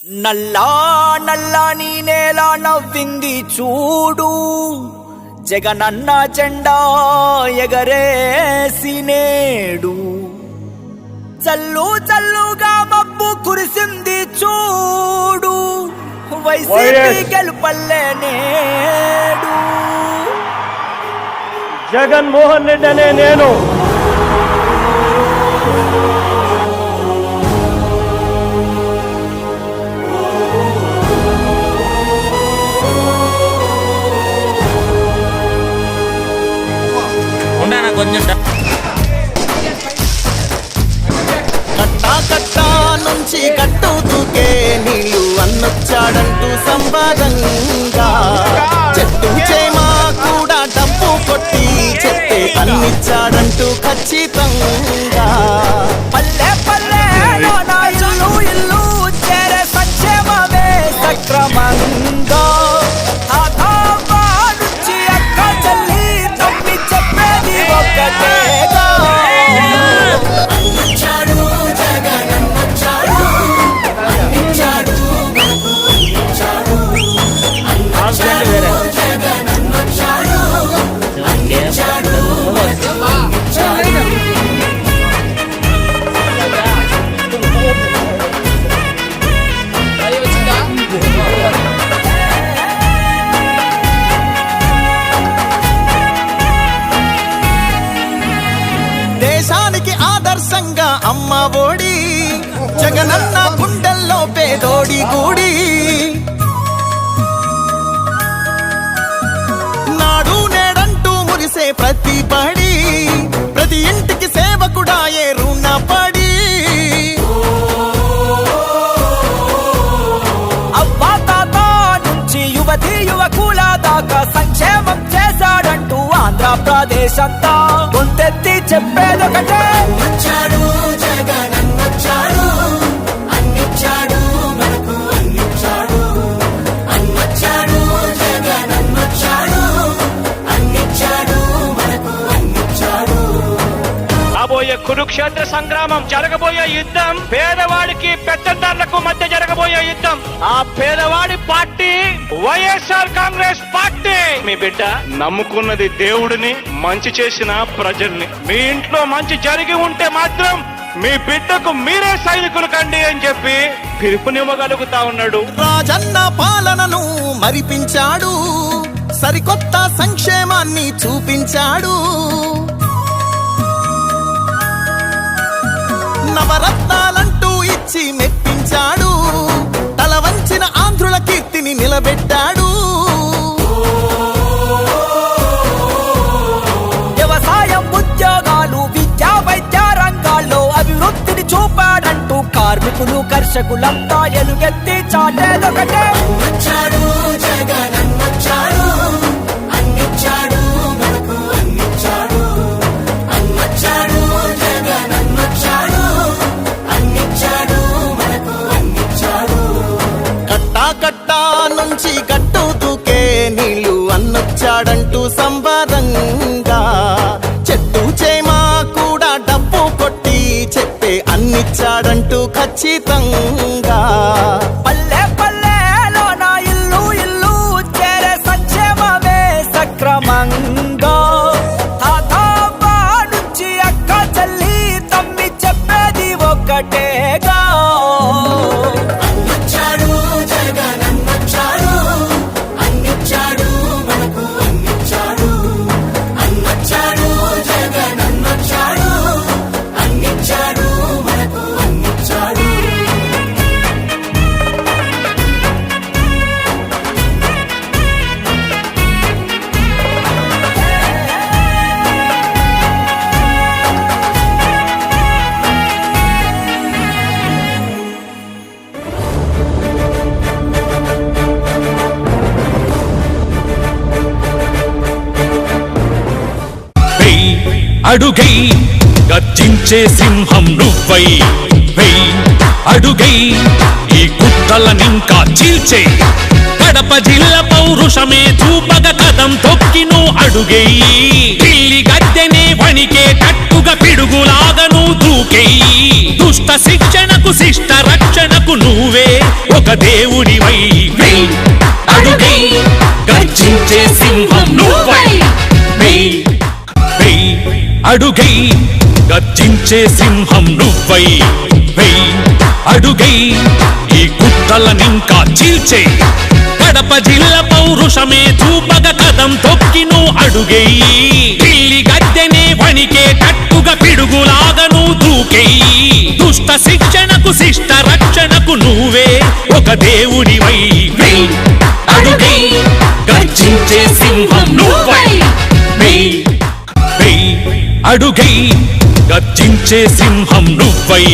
నల్లా నల్లని నేల నవ్వింది చూడు, జగనన్న జెండా ఎగరేసి నేడు. చల్లు చల్లుగా మబ్బు కురిసింది చూడు, వైసీపీ గెలుపల్లే నేడు. జగన్మోహన్ రెడ్డి అనే నేను కొంచెం కట్టా కట్టా నుంచి కట్టు దూకే నీళ్ళు అన్నొచ్చాడంటూ సంబరంగా, చెట్టు చేమా కూడా డబ్బు కొట్టి చెప్తే అన్నిచ్చాడంటూ ఖచ్చితంగా. పల్లె పల్లెలో నా ఇల్లు ఇల్లు చేరే సంక్షేమమే సక్రమంగా. దేశానికి ఆదర్శంగా అమ్మ ఒడి, జగనన్న గుండెల్లో పేదోడి గుడి. నాడు నేడంటూ మురిసే ప్రతి పడి, ప్రతి ఇంటికి సేవకుడా ఏ రుణపడి. అవ్వా తాత నుంచి యువతి యువకుల దాకా సంక్షేమం చేశాడంటూ ఆంధ్రప్రదేశ్ అంతా గొంతెత్తి చెప్పేదొకటే. వచ్చాడు జగనన్న వచ్చాడు, అన్నిచ్చాడు మనకు అన్నిచ్చాడు. అన్నొచ్చాడు జగనన్న వచ్చాడు, అన్నిచ్చాడు మనకు అన్నిచ్చాడు. రాబోయే కురుక్షేత్ర సంగ్రామం, జరగబోయే యుద్ధం పేదవాడికి పెద్దందారులకు మధ్య జరగబోయే యుద్ధం. ఆ పేదవాడి పార్టీ వైఎస్ఆర్ కాంగ్రెస్ పార్టీ. మీ బిడ్డ నమ్ముకున్నది దేవుడిని, మంచి చేసిన ప్రజల్ని. మీ ఇంట్లో మంచి జరిగి ఉంటే మాత్రం మీ బిడ్డకు మీరే సైనికులు కండి అని చెప్పి పిలుపునివ్వగలుగుతా ఉన్నాడు. రాజన్న పాలనను మరిపించాడు, సరికొత్త సంక్షేమాన్ని చూపించాడు. నవరత్నాలంటూ ఇచ్చి మెప్పించాడు, తల వంచిన ఆంధ్రుల కీర్తిని నిలబెట్టాడు. వ్యవసాయం, ఉద్యోగాలు, విద్యా వైద్య రంగాల్లో అభివృద్ధిని చూపాడంటూ కార్మికులు కర్షకులంతా ఎలుగెత్తి చాటేదొకటే. వచ్చాడు జగనన్న వచ్చాడు, అన్నిచ్చాడు మనకు అన్నిచ్చాడు. అన్నొచ్చాడు జగనన్న వచ్చాడు, అన్నిచ్చాడు మనకు అన్నిచ్చాడు. కట్టా కట్టా నుంచి కట్టు దూకే నీళ్ళు అన్నొచ్చాడంటూ సంబరంగా, చెట్టు చేమా కూడా డబ్బు కొట్టి చెప్పే అన్నిచ్చాడంటూ ఖచ్చితంగా. పల్లె పల్లెలో నా ఇల్లు ఇల్లు చేరే సంక్షేమమే సక్రమంగా. తాతాబా నుంచి అక్క చెల్లి తమ్మి చెప్పేది ఒక్కటేగా. అన్నొచ్చాడు జగనన్న వచ్చాడు, అన్నిచ్చాడు మనకు అన్నిచ్చాడు. అన్నొచ్చాడు జగనన్న వచ్చాడు, అన్నిచ్చాడు మనకు అన్నిచ్చాడు. అడుగై గర్జించే సింహం నువ్వై, వెయ్ అడుగై ఈ కుట్రలనింకా చీల్చే. కడప జిల్లా పౌరుషమే చూపగ కదం తొక్కి నువ్వు అడుగెయ్యి. ఢిల్లీ గద్దెనే వణికే తట్టుగా పిడుగులాగా నువ్వు దూకెయ్యి. దుష్ట శిక్షణకు శిష్ట రక్షణకు నువ్వే ఒక దేవుడివై వెయ్ అడుగై గర్జించే సింహం నువ్వై వెయ్ వెయ్ అడుగై గర్జించే సింహం నువ్వై వెయ్ అడుగై ఈ కుట్రలనింకా చీల్చే కడప జిల్లా పౌరుషమే చూపగ కదం తొక్కి నువ్వు అడుగెయ్యి పిల్లి గద్దెనే వణికే కట్టుగా పిడుగులాగా నువ్వు దూకెయ్యి దుష్ట శిక్షణకు శిష్ట రక్షణకు నువ్వే ఒక దేవుడివై వెయ్ అడుగై గర్జించే సింహం నువ్వై వెయ్ వెయ్ అడుగై గర్జించే సింహం నువ్వై